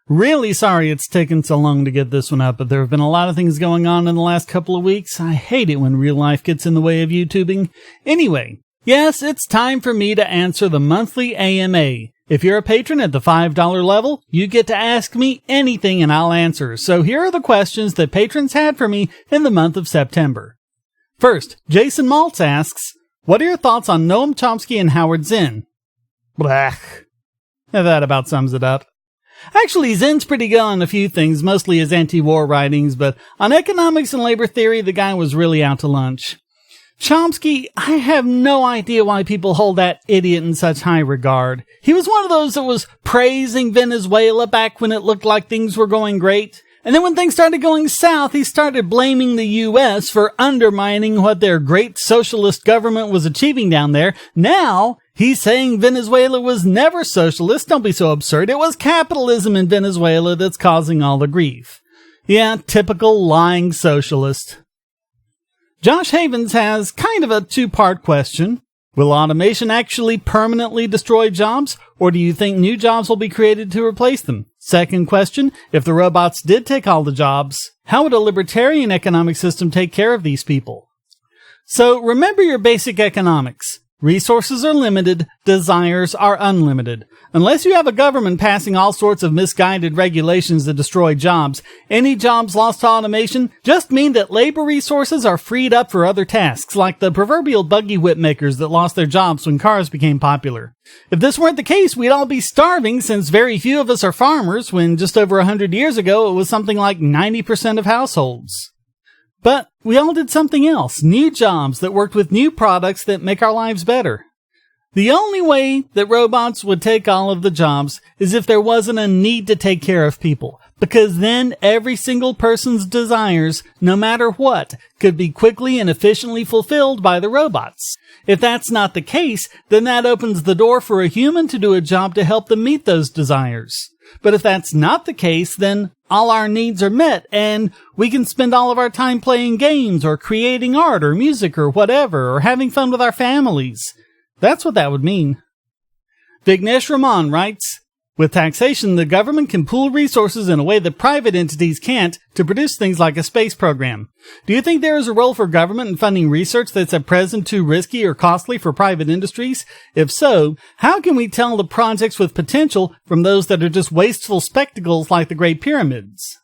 Really sorry it's taken so long to get this one up, but there have been a lot of things going on in the last couple of weeks. I hate it when real life gets in the way of YouTubing. Anyway, yes, it's time for me to answer the monthly AMA. If you're a patron at the $5 level, you get to ask me anything and I'll answer. So here are the questions that patrons had for me in the month of September. First, Jason Maltz asks, what are your thoughts on Noam Chomsky and Howard Zinn? Blah. That about sums it up. Actually, Zinn's pretty good on a few things, mostly his anti-war writings, but on economics and labor theory, the guy was really out to lunch. Chomsky, I have no idea why people hold that idiot in such high regard. He was one of those that was praising Venezuela back when it looked like things were going great. And then when things started going south, he started blaming the U.S. for undermining what their great socialist government was achieving down there. Now, he's saying Venezuela was never socialist. Don't be so absurd. It was capitalism in Venezuela that's causing all the grief. Yeah, typical lying socialist. Josh Havens has kind of a two-part question. Will automation actually permanently destroy jobs, or do you think new jobs will be created to replace them? Second question, if the robots did take all the jobs, how would a libertarian economic system take care of these people? So remember your basic economics. Resources are limited, desires are unlimited. Unless you have a government passing all sorts of misguided regulations that destroy jobs, any jobs lost to automation just mean that labor resources are freed up for other tasks, like the proverbial buggy whip makers that lost their jobs when cars became popular. If this weren't the case, we'd all be starving since very few of us are farmers, when just over 100 years ago it was something like 90% of households. But we all did something else, new jobs that worked with new products that make our lives better. The only way that robots would take all of the jobs is if there wasn't a need to take care of people, because then every single person's desires, no matter what, could be quickly and efficiently fulfilled by the robots. If that's not the case, then that opens the door for a human to do a job to help them meet those desires. But if that's not the case, then all our needs are met, and we can spend all of our time playing games, or creating art, or music, or whatever, or having fun with our families. That's what that would mean. Vignesh Raman writes, with taxation, the government can pool resources in a way that private entities can't to produce things like a space program. Do you think there is a role for government in funding research that's at present too risky or costly for private industries? If so, how can we tell the projects with potential from those that are just wasteful spectacles like the Great Pyramids?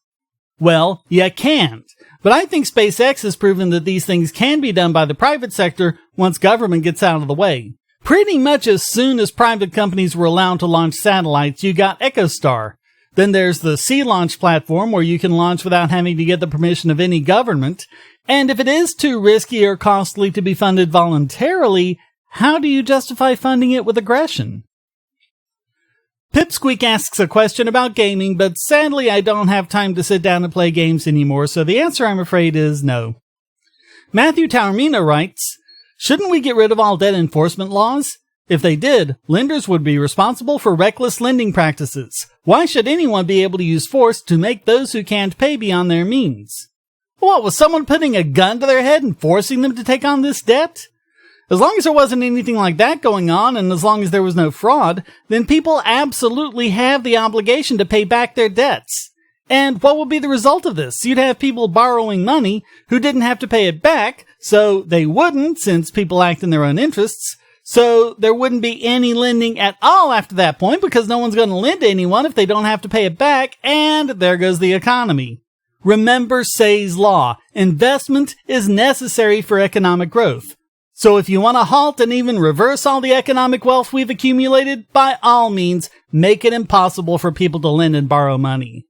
Well, you can't. But I think SpaceX has proven that these things can be done by the private sector once government gets out of the way. Pretty much as soon as private companies were allowed to launch satellites, you got EchoStar. Then there's the Sea Launch platform where you can launch without having to get the permission of any government. And if it is too risky or costly to be funded voluntarily, how do you justify funding it with aggression? Pipsqueak asks a question about gaming, but sadly I don't have time to sit down and play games anymore, so the answer I'm afraid is no. Matthew Taormina writes, shouldn't we get rid of all debt enforcement laws? If they did, lenders would be responsible for reckless lending practices. Why should anyone be able to use force to make those who can't pay beyond their means? What, was someone putting a gun to their head and forcing them to take on this debt? As long as there wasn't anything like that going on, and as long as there was no fraud, then people absolutely have the obligation to pay back their debts. And what would be the result of this? You'd have people borrowing money who didn't have to pay it back, so they wouldn't, since people act in their own interests. So there wouldn't be any lending at all after that point, because no one's going to lend to anyone if they don't have to pay it back, and there goes the economy. Remember Say's law. Investment is necessary for economic growth. So if you want to halt and even reverse all the economic wealth we've accumulated, by all means, make it impossible for people to lend and borrow money.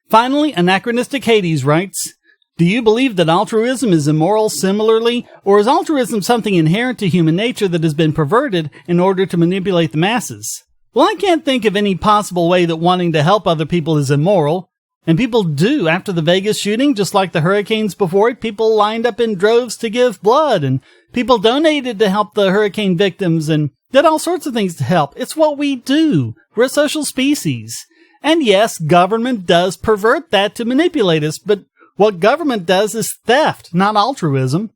Finally, Anachronistic Hades writes, do you believe that altruism is immoral similarly, or is altruism something inherent to human nature that has been perverted in order to manipulate the masses? Well, I can't think of any possible way that wanting to help other people is immoral. And people do. After the Vegas shooting, just like the hurricanes before it, people lined up in droves to give blood, and people donated to help the hurricane victims, and did all sorts of things to help. It's what we do. We're a social species. And yes, government does pervert that to manipulate us, but what government does is theft, not altruism.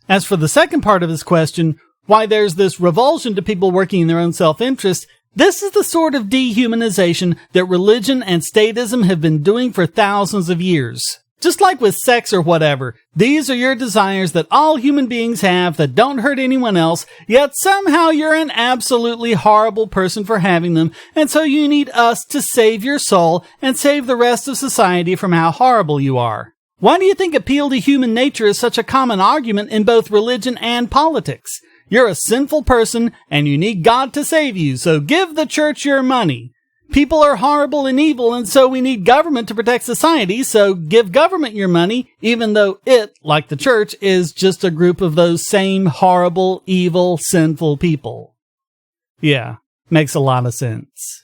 As for the second part of his question, why there's this revulsion to people working in their own self-interest, This is the sort of dehumanization that religion and statism have been doing for thousands of years. Just like with sex or whatever, these are your desires that all human beings have that don't hurt anyone else, yet somehow you're an absolutely horrible person for having them, and so you need us to save your soul and save the rest of society from how horrible you are. Why do you think appeal to human nature is such a common argument in both religion and politics? You're a sinful person, and you need God to save you, so give the church your money. People are horrible and evil, and so we need government to protect society, so give government your money, even though it, like the church, is just a group of those same horrible, evil, sinful people. Yeah, makes a lot of sense.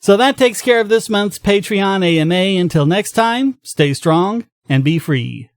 So that takes care of this month's Patreon AMA. Until next time, stay strong and be free.